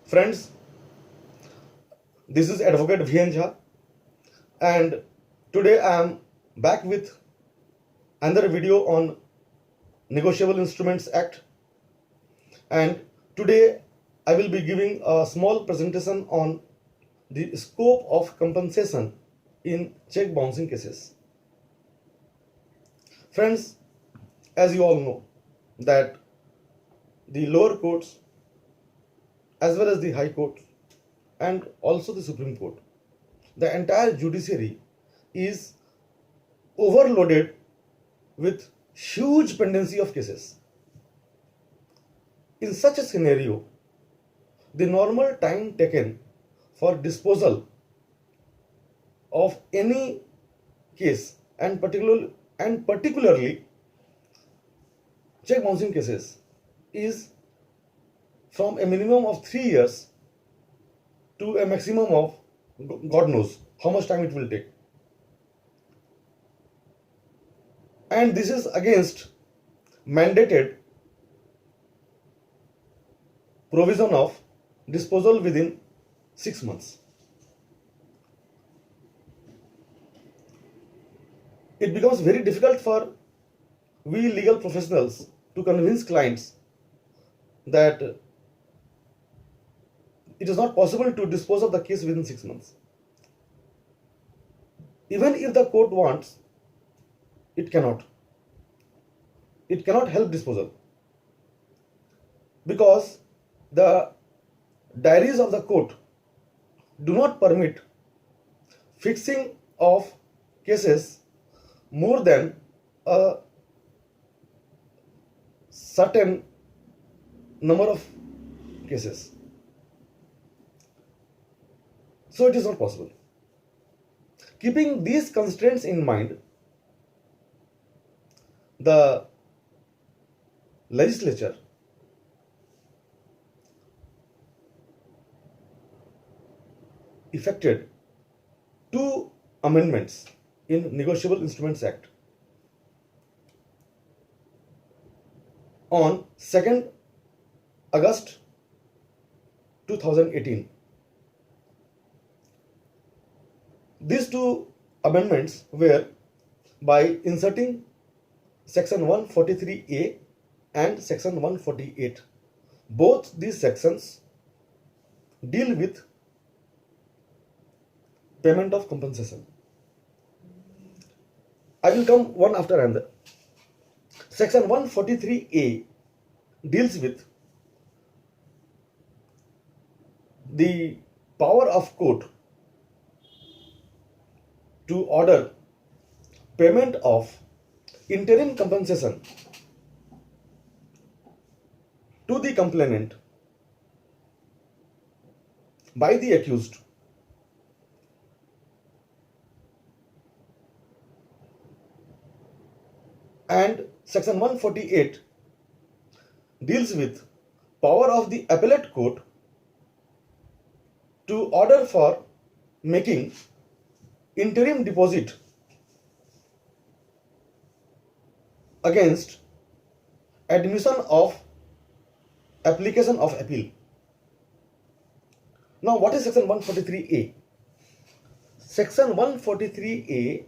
Friends, this is Advocate V.N. Jha, and today I am back with another video on Negotiable Instruments Act. And today I will be giving a small presentation on the scope of compensation in check bouncing cases. Friends, as you all know, that the lower courts as well as the High Court and also the Supreme Court, the entire judiciary is overloaded with huge pendency of cases. In such a scenario, the normal time taken for disposal of any case and particularly check bouncing cases is from a minimum of 3 years to a maximum of God knows how much time it will take. And this is against mandated provision of disposal within 6 months. It becomes very difficult for we legal professionals to convince clients that it is not possible to dispose of the case within 6 months. Even if the court wants, it cannot. It cannot help disposal because the diaries of the court do not permit fixing of cases more than a certain number of cases. So it is not possible. Keeping these constraints in mind, the legislature effected 2 amendments in Negotiable Instruments Act on 2nd August 2018. These 2 amendments were by inserting Section 143A and Section 148. Both these sections deal with payment of compensation. I will come one after another. Section 143A deals with the power of court to order payment of interim compensation to the complainant by the accused and Section 148 deals with power of the appellate court to order for making interim deposit against admission of application of appeal. Now, what is Section 143A? Section 143A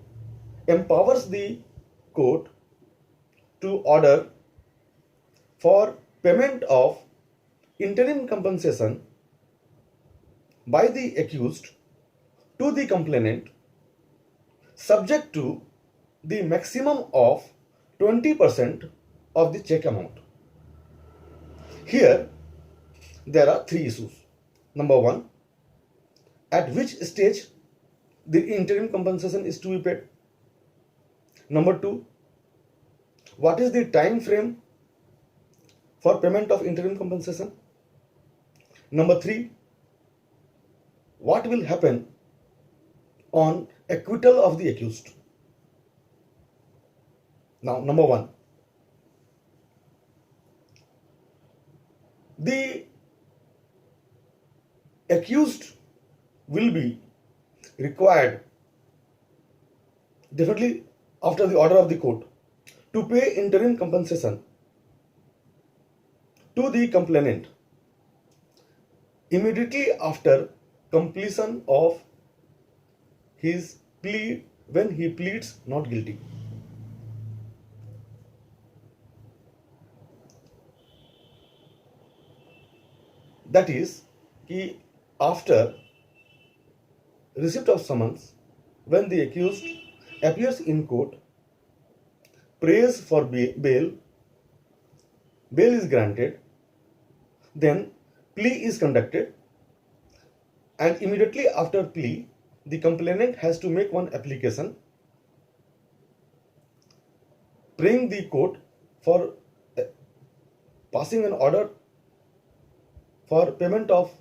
empowers the court to order for payment of interim compensation by the accused to the complainant subject to the maximum of 20% of the check amount. Here, there are 3 issues. Number 1, at which stage the interim compensation is to be paid. Number 2, what is the time frame for payment of interim compensation? Number 3, what will happen on acquittal of the accused? Now, number 1, the accused will be required, definitely after the order of the court, to pay interim compensation to the complainant immediately after completion of his plea when he pleads not guilty. That is, after receipt of summons, when the accused appears in court, prays for bail, bail is granted, then plea is conducted, and immediately after plea, the complainant has to make one application praying the court for passing an order for payment of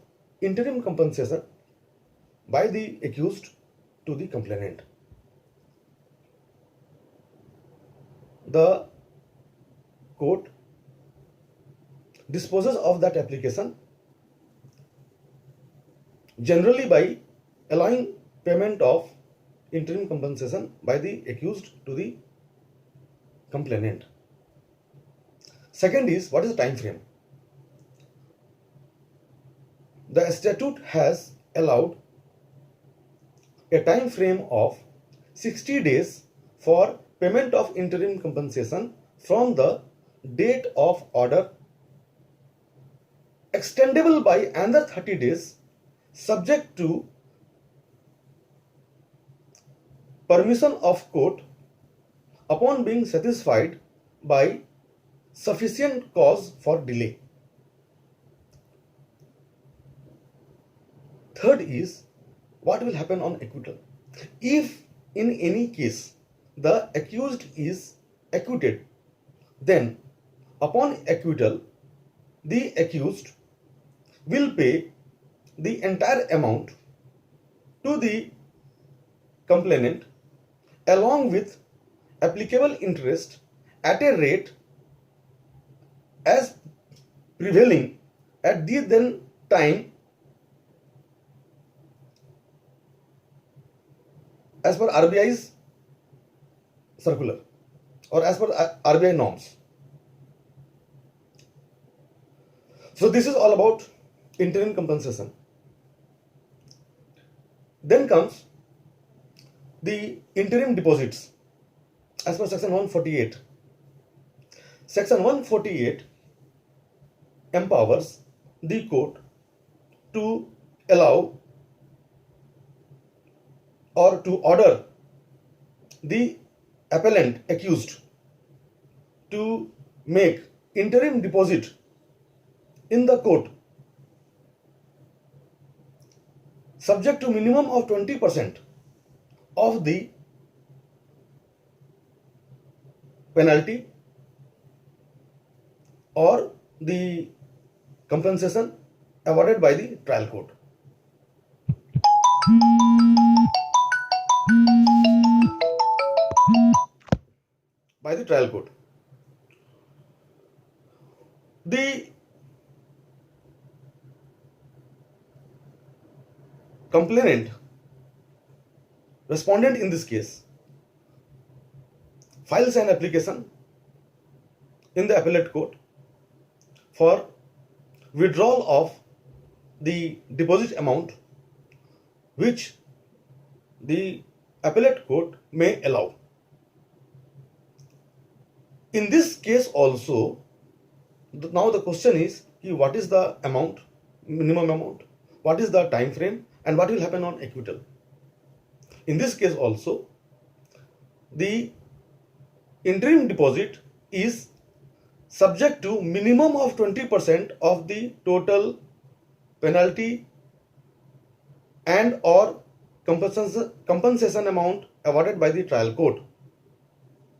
interim compensation by the accused to the complainant. The court disposes of that application generally by allowing payment of interim compensation by the accused to the complainant. Second is, what is the time frame? The statute has allowed a time frame of 60 days for payment of interim compensation from the date of order, extendable by another 30 days subject to permission of court upon being satisfied by sufficient cause for delay. Third is, what will happen on acquittal? If in any case the accused is acquitted, then upon acquittal the accused will pay the entire amount to the complainant along with applicable interest at a rate as prevailing at the then time as per RBI's circular or as per RBI norms. So this is all about interim compensation. Then comes the interim deposits as per section 148. Section 148 empowers the court to allow or to order the appellant accused to make interim deposit in the court subject to minimum of 20% of the penalty or the compensation awarded by the trial court. By the trial court. The complainant, respondent in this case, files an application in the appellate court for withdrawal of the deposit amount which the appellate court may allow. In this case also, now the question is, what is the amount, minimum amount, what is the time frame, and what will happen on acquittal. In this case also, the interim deposit is subject to minimum of 20% of the total penalty and or compensation amount awarded by the trial court.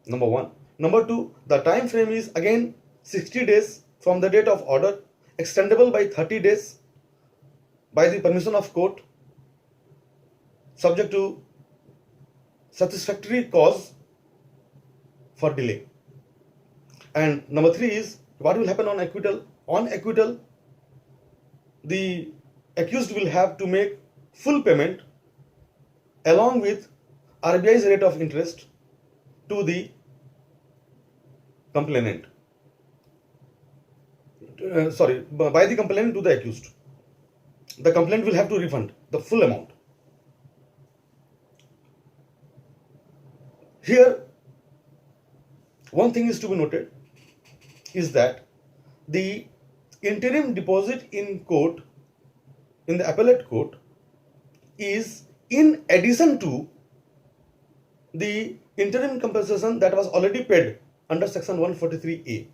Number one. Number two, the time frame is again 60 days from the date of order, extendable by 30 days by the permission of court, subject to satisfactory cause for delay. And number three is, what will happen on acquittal? On acquittal, the accused will have to make full payment along with RBI's rate of interest to the complainant. By the complainant to the accused. the complainant will have to refund the full amount. Here, one thing is to be noted is that the interim deposit in court, in the appellate court, is in addition to the interim compensation that was already paid under section 143A.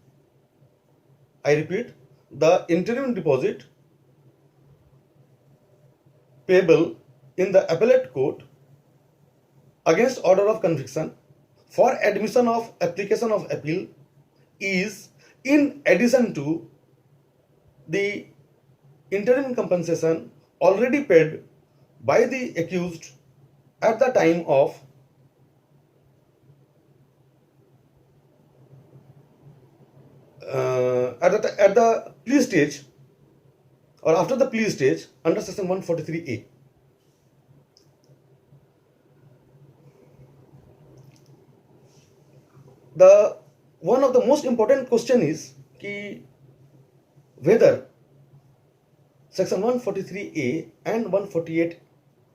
I repeat, the interim deposit payable in the appellate court against order of conviction for admission of application of appeal is in addition to the interim compensation already paid by the accused at the time of at the plea stage or after the plea stage under section 143A. The one of the most important question is whether section 143A and 148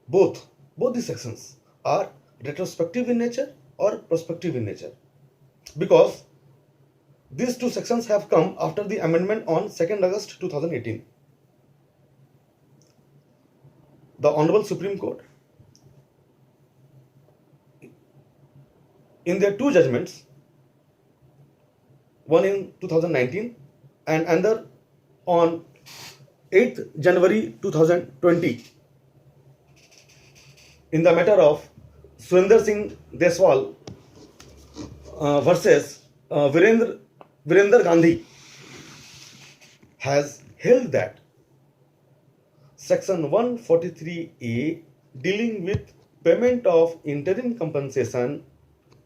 both these sections are retrospective in nature or prospective in nature, because these two sections have come after the amendment on 2nd August 2018. The Honorable Supreme Court, in their two judgments, one in 2019 and another on 8th January 2020, in the matter of Surinder Singh Deswal versus Virender Gandhi, has held that section 143A dealing with payment of interim compensation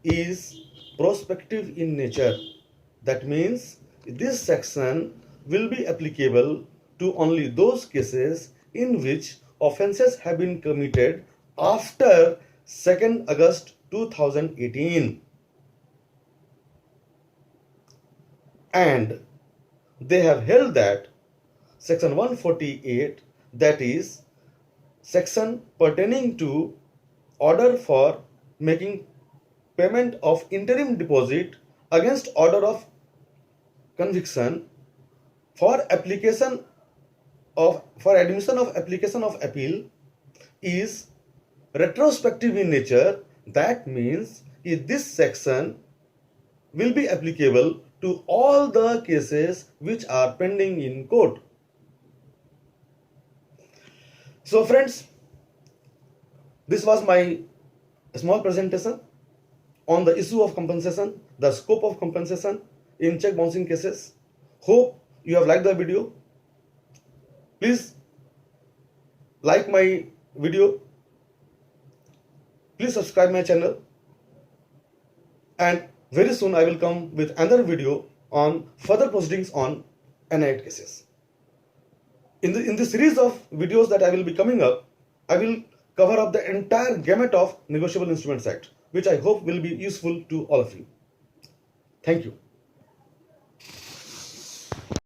is prospective in nature. That means this section will be applicable to only those cases in which offences have been committed after 2nd August 2018. And they have held that section 148, that is section pertaining to order for making payment of interim deposit against order of conviction for admission of application of appeal, is retrospective in nature. That means this section will be applicable to all the cases which are pending in court. So friends, this was my small presentation on the issue of compensation, the scope of compensation in check bouncing cases. Hope you have liked the video. Please like my video. Please subscribe my channel. And very soon I will come with another video on further proceedings on N.I.Act cases. In the series of videos that I will be coming up, I will cover up the entire gamut of Negotiable Instruments Act, which I hope will be useful to all of you. Thank you.